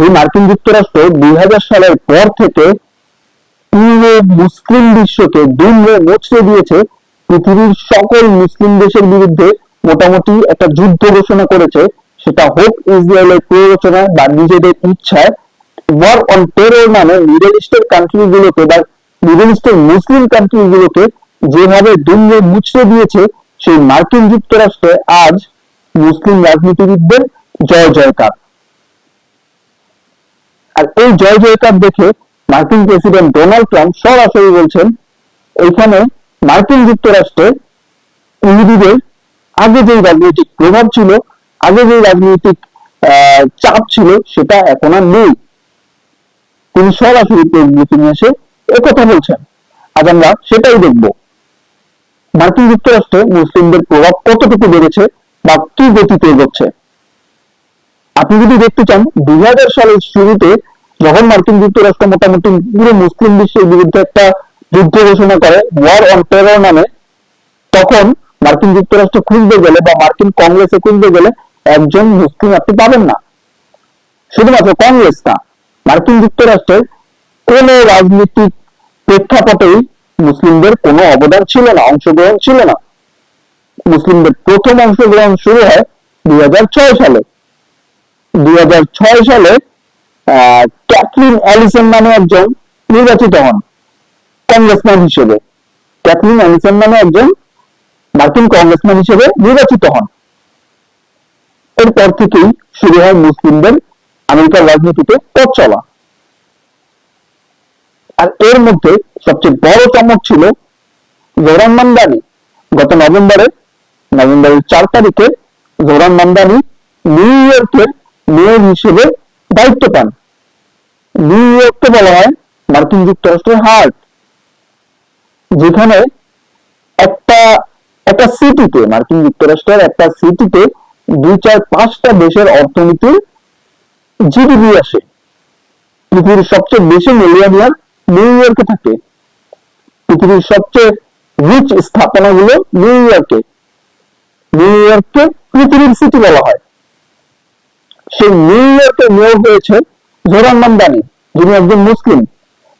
যে মার্কিন যুক্তরাষ্ট্র 2000 সালের পর থেকে পুরো মুসলিম বিশ্বকে দুমড়ে মুচড়ে দিয়েছে, পৃথিবীর সকল মুসলিম দেশের বিরুদ্ধে মোটামুটি একটা যুদ্ধ ঘোষণা করেছে, সেটা হোক ইসরায়েলের প্ররোচনায় বা নিজেদের ইচ্ছায়। ওয়ার অন টেরর নামে মিডল ইস্টের কান্ট্রি গুলোকে বা মিডল ইস্টের মুসলিম কান্ট্রি গুলোকে যেভাবে দুমড়ে মুচড়ে দিয়েছে, সেই মার্কিন যুক্তরাষ্ট্রে আজ মুসলিম রাজনীতিবিদদের জয় জয়কার। আর এই জয় জয়কার দেখে মার্কিন প্রেসিডেন্ট ডোনাল্ড ট্রাম্প সরাসরি বলছেন, এইখানে মার্কিন যুক্তরাষ্ট্রে ইহুদিদের আগে যে রাজনৈতিক প্রভাব ছিল, আগে যে রাজনৈতিক চাপ ছিল, সেটা এখন আর নেই। তিনি সরাসরি প্রেস ব্রিফিং এসে একথা বলছেন। আজ আমরা সেটাই দেখব, মার্কিন যুক্তরাষ্ট্রে মুসলিমদের প্রভাব কতটুকু বেড়েছে বা কি গতিতে এগোচ্ছে। আপনি যদি দেখতে চান, 2000 সালের শুরুতে যখন মার্কিন যুক্তরাষ্ট্র মোটামুটি পুরো মুসলিম বিশ্বের বিরুদ্ধে একটা যুদ্ধ ঘোষণা করে ওয়ার অন টেরর নামে, তখন মার্কিন যুক্তরাষ্ট্র খুঁজতে গেলে বা মার্কিন কংগ্রেসে খুঁজতে গেলে একজন মুসলিম আপনি পাবেন না। শুধুমাত্র কংগ্রেস না, মার্কিন যুক্তরাষ্ট্রের কোন রাজনৈতিক প্রেক্ষাপটেই মুসলিমদের কোনো অবদান ছিল না, অংশগ্রহণ ছিল না। মুসলিমদের প্রথম অংশগ্রহণ শুরু হয় 2006 সালে। 2006 সালে ক্যাথলিন অ্যালিসন নামে একজন নির্বাচিত হন কংগ্রেসম্যান হিসেবে। ক্যাথলিন অ্যালিসন নামে একজন মার্কিন কংগ্রেসম্যান হিসেবে নির্বাচিত হন। এরপর থেকেই শুরু হয় মুসলিমদের আমেরিকার রাজনীতিতে পথ চলা। আর এর মধ্যে সবচেয়ে বড় চমক ছিল জোহরান মামদানি। গত নভেম্বরের 4 তারিখে জোহরান মামদানি নিউ ইয়র্কের মেয়র হিসেবে দায়িত্ব পান। নিউ ইয়র্ককে বলা হয় মার্কিন যুক্তরাষ্ট্রের হার্ট, যেখানে একটা সিটিতে, মার্কিন যুক্তরাষ্ট্রের একটা সিটিতে 2-4-5টা দেশের অর্থনীতির জিডিপি আসে। পৃথিবীর সবচেয়ে বেশি মিলিয়নিয়ার নিউ ইয়র্কে থাকে। পৃথিবীর সবচেয়ে রিচ স্থাপনাগুলো নিউ ইয়র্কে। নিউ ইয়র্ককে পৃথিবীর সিটি বলা হয়। সেই নিউ ইয়র্কে মেয়র হয়েছে জোহরান মামদানি, যিনি একজন মুসলিম।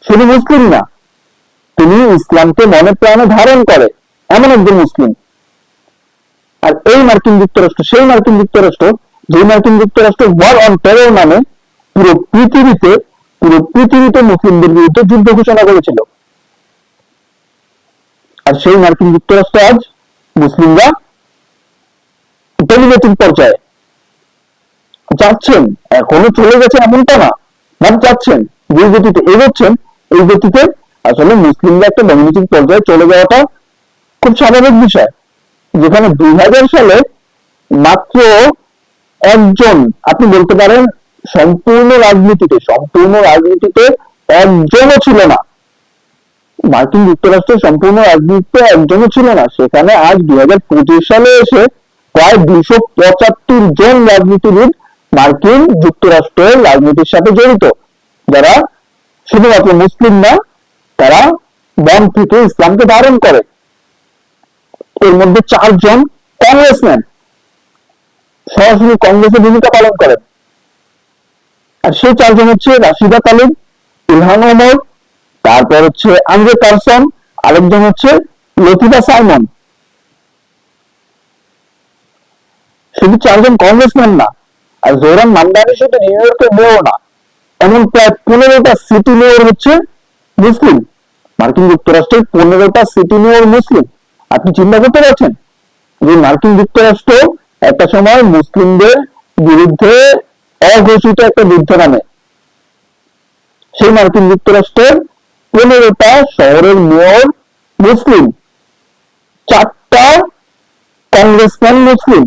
শুধু মুসলিম না, তিনি ইসলামকে মনে প্রাণে ধারণ করে এমন একজন মুসলিম। আর এই মার্কিন যুক্তরাষ্ট্র সেই মার্কিন যুক্তরাষ্ট্র, যে মার্কিন যুক্তরাষ্ট্র ওয়ার অন টেরর নামে পুরো পৃথিবীতে মুসলিমদের বিরুদ্ধে যুদ্ধ ঘোষণা করেছিল। আর সেই মার্কিন যুক্তরাষ্ট্র আজ মুসলিমরা ডমিনেটিং পর্যায়ে যাচ্ছেন। এখনো চলে গেছে এমনটা না, বাট যাচ্ছেন, যে গতিতে এগোচ্ছেন, এই গতিতে আসলে মুসলিমরা একটা ডমিনেটিং পর্যায়ে চলে যাওয়াটা খুব স্বাভাবিক বিষয়। যেখানে 2000 সালে মাত্র একজন, আপনি বলতে পারেন সম্পূর্ণ রাজনীতিতে একজনও ছিল না, মার্কিন যুক্তরাষ্ট্রের সম্পূর্ণ রাজনীতিতে একজনও ছিল না, সেখানে আজ 2025 সালে এসে প্রায় 275 জন রাজনীতিবিদ মার্কিন যুক্তরাষ্ট্রের রাজনীতির সাথে জড়িত, যারা শুধুমাত্র মুসলিম না, তারা মন থেকে ইসলামকে ধারণ করে। এর মধ্যে 4 জন কংগ্রেসম্যান, সরাসরি কংগ্রেসে ভূমিকা পালন করেন। আর সেই 4 জন হচ্ছে রাশিদা তালিব, ইলহান ওমর, তারপর হচ্ছে আন্দ্রে কারসন, আরেকজন হচ্ছে লতিফা সাইমন। শুধু 4 জন কংগ্রেসম্যান না, আর জোহরান মামদানি শুধু নিউ ইয়র্কের মেয়র না, এমন প্রায় 15টা সিটি মেয়র হচ্ছে মুসলিম। মার্কিন যুক্তরাষ্ট্রের 15টা সিটি মেয়র মুসলিম। আপনি চিন্তা করতে পারছেন যে মার্কিন যুক্তরাষ্ট্র একটা সময় মুসলিমদের বিরুদ্ধে অঘোষিত একটা যুদ্ধ নামে, সেই মার্কিন যুক্তরাষ্ট্রের 15টা শহরের মেয়র মুসলিম, 4টা কংগ্রেসম্যান মুসলিম,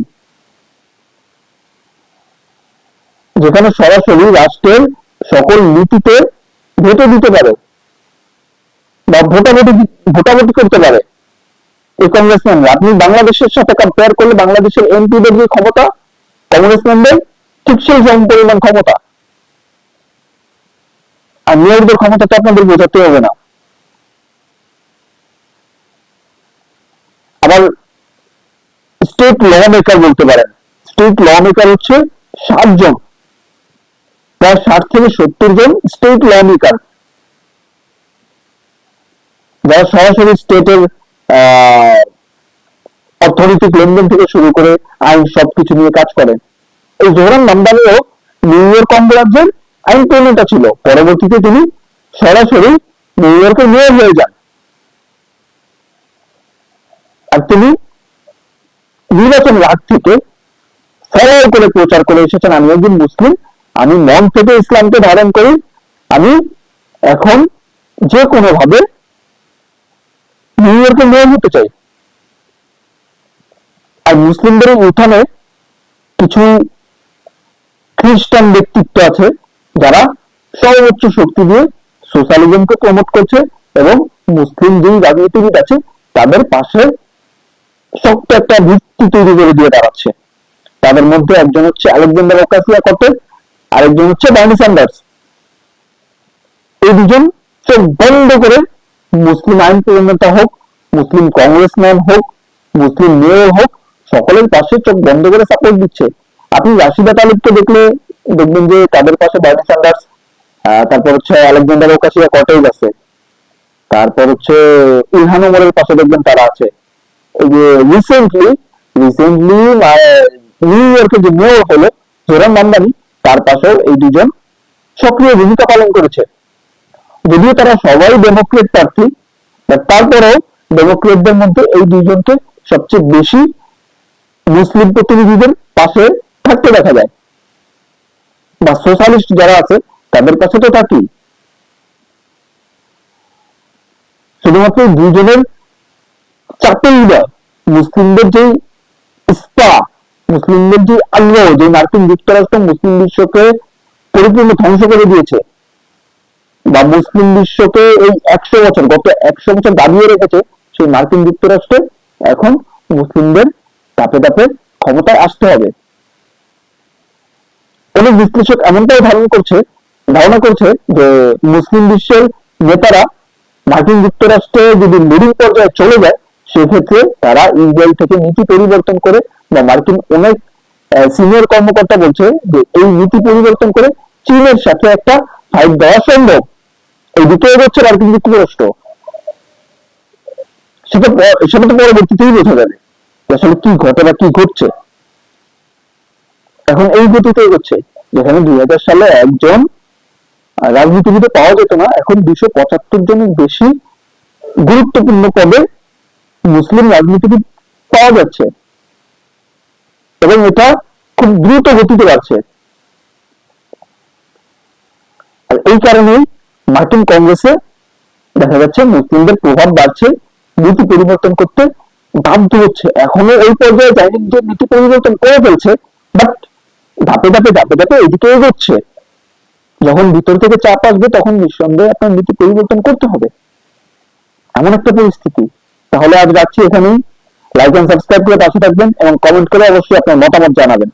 যেখানে সরাসরি রাষ্ট্রের সকল নীতিতে ভেটো দিতে পারে বা ভোটাভুটি করতে পারে এই কংগ্রেসম্যানরা। আপনি বাংলাদেশের সাথে কম্পেয়ার করলে বাংলাদেশের এমপিদের যে ক্ষমতা, কংগ্রেসম্যানদের ঠিক সেই পরিমাণ ক্ষমতা। আর মেয়রদের ক্ষমতা তো আপনাদের বোঝাতে হবে না। আবার স্টেট ল মেকার বলতে পারেন। স্টেট ল মেকার হচ্ছে 7 জন। প্রায় 60 থেকে 70 জন স্টেট ল মেকার, যারা সরাসরি স্টেটের অর্থনৈতিক লেনদেন থেকে শুরু করে আইন সবকিছু নিয়ে কাজ করেন। এই জোহরান মামদানিও নিউ ইয়র্ক অঙ্গরাজ্যের আইন প্রণেতা ছিল। পরবর্তীতে তিনি সরাসরি নিউ ইয়র্কের মেয়র হয়ে যান। আর তিনি নির্বাচনের আগ থেকে ফলো করে প্রচার করে এসেছেন, আমি একজন মুসলিম, আমি মন থেকে ইসলামকে ধারণ করি, আমি এখন যে কোনো ভাবে নিউ ইয়র্কের মেয়র হতে চাই। আর মুসলিমদের উত্থানে কিছু খ্রিস্টান ব্যক্তিত্ব আছে যারা সর্বোচ্চ শক্তি দিয়ে সোশ্যালিজমকে প্রমোট করছে এবং মুসলিম যে রাজনীতিবিদ আছে তাদের পাশে শক্ত একটা ভিত্তি তৈরি করে দিয়ে দাঁড়াচ্ছে। তাদের মধ্যে একজন হচ্ছে আলেকজান্ডার ওকাসিয়া-কর্টেজ, আরেকজন হচ্ছে বার্নি স্যান্ডার্স। এই দুজন চোখ বন্ধ করে মুসলিম আইন প্রণেতা হোক, মুসলিম কংগ্রেসম্যান হোক, মুসলিম মেয়র হোক, সকলের পাশে চোখ বন্ধ করে সাপোর্ট দিচ্ছে। আপনি রাশিদা তালিবকে দেখলে দেখবেন যে তাদের পাশে বার্নি স্যান্ডার্স, তারপর হচ্ছে আলেকজান্ডার ওকাসিয়া-কর্টেজ আছে, তারপর হচ্ছে ইলহান ওমরের পাশে দেখবেন তারা আছে। এই যে রিসেন্টলি নিউ ইয়র্কের যে মেয়র হলো জোহরান মামদানি, তার পাশেও এই দুজন সক্রিয় ভূমিকা পালন করেছে। যদিও তারা সবাই ডেমোক্রেট প্রার্থী, তারপরেও ডেমোক্রেটদের মধ্যে এই দুইজনকে সবচেয়ে বেশি মুসলিম প্রতিনিধিদের পাশে থাকতে দেখা যায়, বা সোশ্যালিস্ট যারা আছে তাদের পাশে তো থাকি। শুধুমাত্র দুইজনের চাপেই বা মুসলিমদের যে ইস্পা, মুসলিমদের যে আগ্রহ, যে মার্কিন যুক্তরাষ্ট্র মুসলিম বিশ্বকে পরিপূর্ণ ধ্বংস করে দিয়েছে, বা মুসলিম বিশ্বকে এই 100 বছর, গত 100 বছর দাবিয়ে রেখেছে, সেই মার্কিন যুক্তরাষ্ট্রে এখন মুসলিমদের ধাপে ধাপে ক্ষমতায় আসতে হবে। অনেক বিশ্লেষক এমনটাই ধারণা করছে যে মুসলিম বিশ্বের নেতারা মার্কিন যুক্তরাষ্ট্রে যদি লিডিং পর্যায়ে চলে যায়, সেক্ষেত্রে তারা ইসরায়েল থেকে নীতি পরিবর্তন করে, বা মার্কিন অনেক সিনিয়র কর্মকর্তা বলছে যে এই নীতি পরিবর্তন করে চীনের সাথে একটা ফাইট দেওয়া সম্ভব। এইদিকে এগোচ্ছে মার্কিন যুক্তরাষ্ট্র। সেটা তো পরবর্তীতেই বোঝা যাবে আসলে কি ঘটে বা কি ঘটছে। এখন এই গতিতে এগোচ্ছে, যেখানে 2000 সালে একজন রাজনীতিবিদে পাওয়া যেত না, এখন 275 জনের বেশি গুরুত্বপূর্ণ পদে মুসলিম রাজনীতিবিদ পাওয়া যাচ্ছে, এবং এটা খুব দ্রুত গতিতে বাড়ছে। আর এই কারণেই মার্কিন কংগ্রেসে দেখা যাচ্ছে মুসলিমদের প্রভাব বাড়ছে, নীতি পরিবর্তন করতে বাধ্য হচ্ছে। এখনো ওই পর্যায়ে যায়নি যে নীতি পরিবর্তন করে ফেলছে, বাট ধাপে ধাপে এদিকে এগোচ্ছে। যখন ভিতর থেকে চাপ আসবে তখন নিঃসন্দেহে আপনার নীতি পরিবর্তন করতে হবে, এমন একটা পরিস্থিতি। তাহলে আজ রাখছি এখানেই। লাইক এন্ড সাবস্ক্রাইব করে পাশে থাকবেন এবং কমেন্ট করে অবশ্যই আপনার মতামত জানাবেন।